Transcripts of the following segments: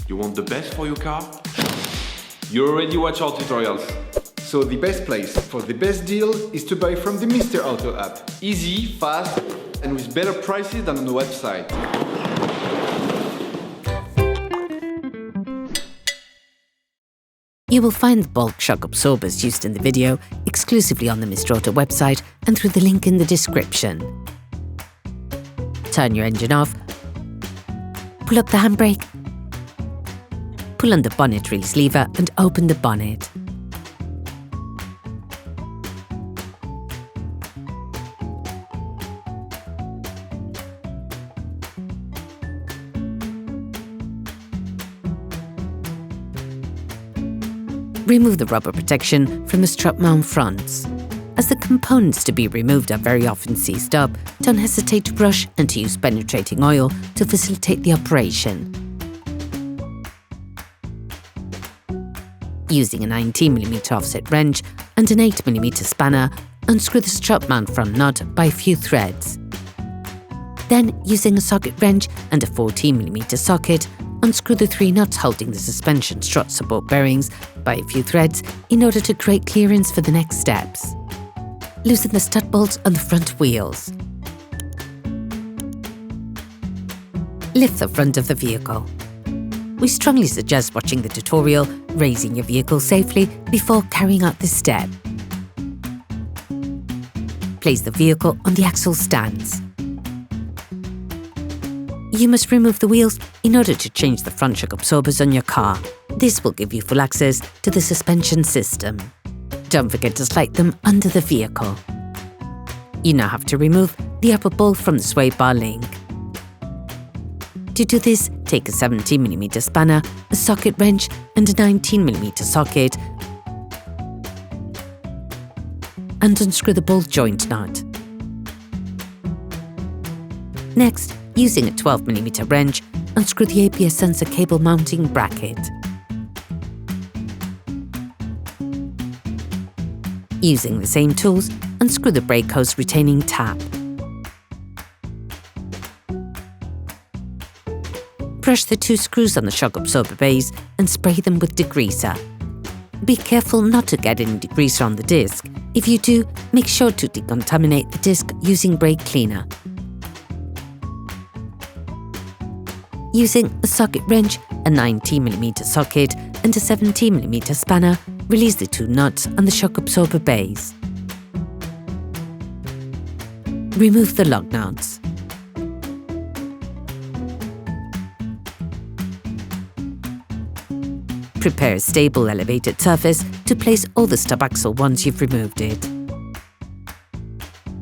You want the best for your car? You already watch our tutorials. So the best place for the best deal is to buy from the Mr. Auto app. Easy, fast, and with better prices than on the website. You will find the bulk shock absorbers used in the video exclusively on the Mr. Auto website and through the link in the description. Turn your engine off, pull up the handbrake, pull on the bonnet release lever and open the bonnet. Remove the rubber protection from the strut mount fronts. As the components to be removed are very often seized up, don't hesitate to brush and to use penetrating oil to facilitate the operation. Using a 19mm offset wrench and an 8mm spanner, unscrew the strut mount front nut by a few threads. Then, using a socket wrench and a 14mm socket, unscrew the 3 nuts holding the suspension strut support bearings by a few threads in order to create clearance for the next steps. Loosen the stud bolts on the front wheels. Lift the front of the vehicle. We strongly suggest watching the tutorial, raising your vehicle safely before carrying out this step. Place the vehicle on the axle stands. You must remove the wheels in order to change the front shock absorbers on your car. This will give you full access to the suspension system. Don't forget to slide them under the vehicle. You now have to remove the upper bolt from the sway bar link. To do this, take a 17mm spanner, a socket wrench and a 19mm socket and unscrew the bolt joint nut. Next, using a 12mm wrench, unscrew the ABS sensor cable mounting bracket. Using the same tools, unscrew the brake hose retaining tab. Brush the 2 screws on the shock absorber base and spray them with degreaser. Be careful not to get any degreaser on the disc. If you do, make sure to decontaminate the disc using brake cleaner. Using a socket wrench, a 19mm socket and a 17mm spanner, release the 2 nuts on the shock absorber base. Remove the lug nuts. Prepare a stable elevated surface to place all the stub axle once you've removed it.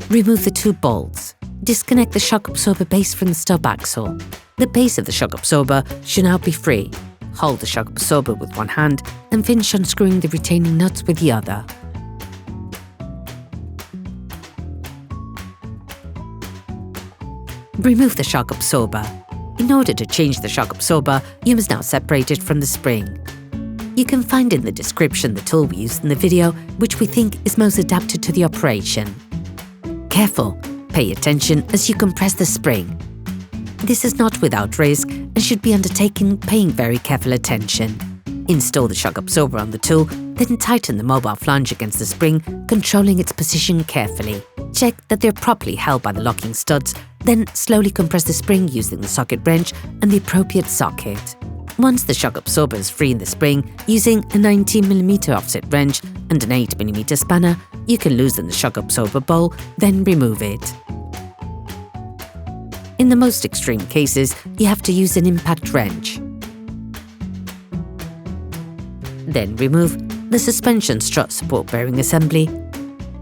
Remove the 2 bolts. Disconnect the shock absorber base from the stub axle. The base of the shock absorber should now be free. Hold the shock absorber with one hand and finish unscrewing the retaining nuts with the other. Remove the shock absorber. In order to change the shock absorber, you must now separate it from the spring. You can find in the description the tool we used in the video, which we think is most adapted to the operation. Careful, pay attention as you compress the spring. This is not without risk and should be undertaken paying very careful attention. Install the shock absorber on the tool, then tighten the mobile flange against the spring, controlling its position carefully. Check that they're properly held by the locking studs, then slowly compress the spring using the socket wrench and the appropriate socket. Once the shock absorber is free in the spring, using a 19mm offset wrench and an 8mm spanner, you can loosen the shock absorber bowl, then remove it. In the most extreme cases, you have to use an impact wrench. Then remove the suspension strut support bearing assembly,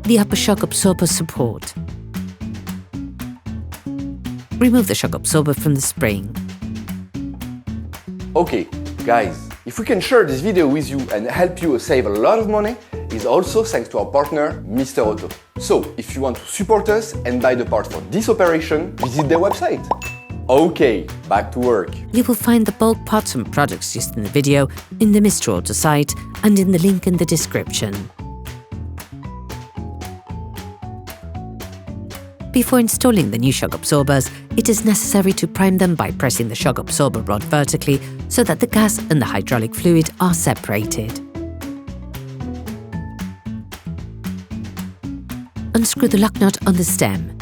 the upper shock absorber support. Remove the shock absorber from the spring. Okay, guys, if we can share this video with you and help you save a lot of money, it's also thanks to our partner, Mr. Auto. So, if you want to support us and buy the parts for this operation, visit their website. Okay, back to work. You will find the bulk parts and products used in the video in the Mr. Auto site and in the link in the description. Before installing the new shock absorbers, it is necessary to prime them by pressing the shock absorber rod vertically so that the gas and the hydraulic fluid are separated. Unscrew the lock nut on the stem.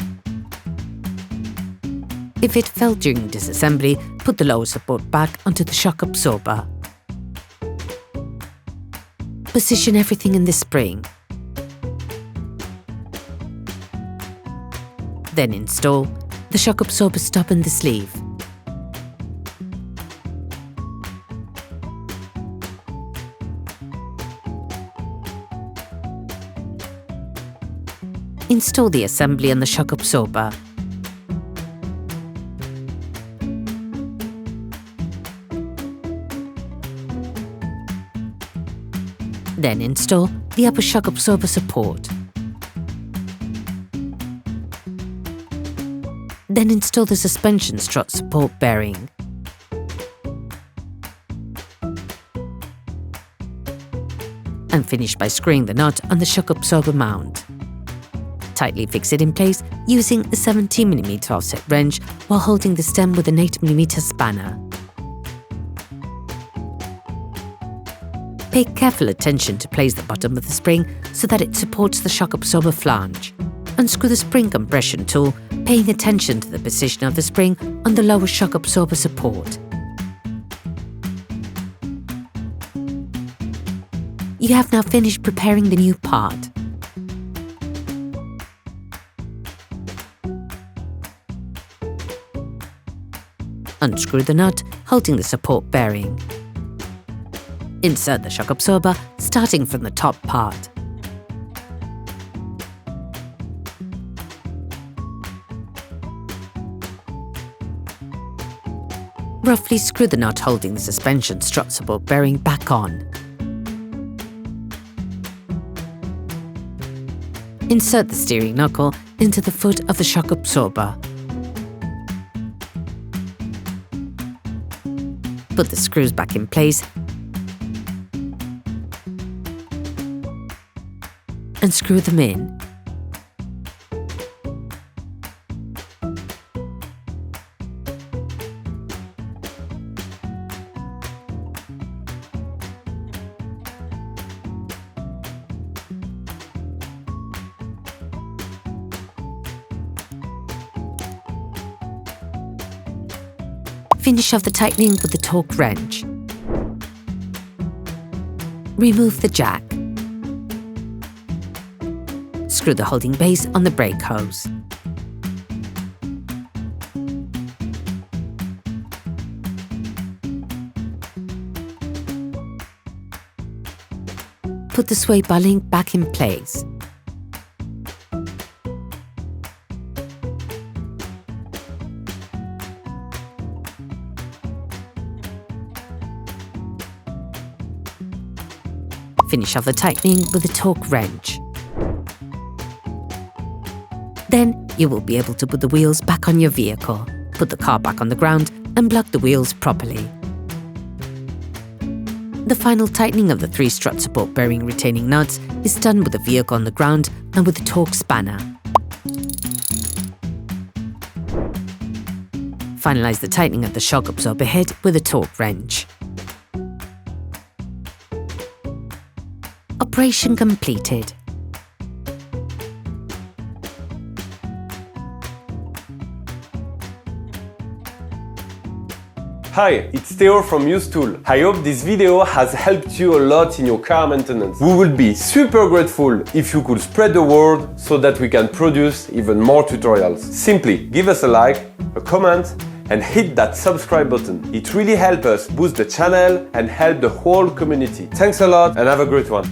If it fell during disassembly, put the lower support back onto the shock absorber. Position everything in the spring. Then install the shock absorber stop in the sleeve. Install the assembly and the shock absorber. Then install the upper shock absorber support. Then install the suspension strut support bearing. And finish by screwing the nut on the shock absorber mount. Tightly fix it in place using a 17mm offset wrench while holding the stem with an 8mm spanner. Pay careful attention to place the bottom of the spring so that it supports the shock absorber flange. Unscrew the spring compression tool, paying attention to the position of the spring on the lower shock absorber support. You have now finished preparing the new part. Unscrew the nut, holding the support bearing. Insert the shock absorber, starting from the top part. Roughly screw the nut holding the suspension strut support bearing back on. Insert the steering knuckle into the foot of the shock absorber. Put the screws back in place and screw them in. Finish off the tightening with the torque wrench. Remove the jack. Screw the holding base on the brake hose. Put the sway bar link back in place. Finish off the tightening with a torque wrench. Then you will be able to put the wheels back on your vehicle, put the car back on the ground and block the wheels properly. The final tightening of the 3 strut support bearing retaining nuts is done with the vehicle on the ground and with the torque spanner. Finalize the tightening of the shock absorber head with a torque wrench. Operation completed. Hi, it's Theo from UseTool. I hope this video has helped you a lot in your car maintenance. We would be super grateful if you could spread the word so that we can produce even more tutorials. Simply give us a like, a comment, and hit that subscribe button. It really helps us boost the channel and help the whole community. Thanks a lot and have a great one.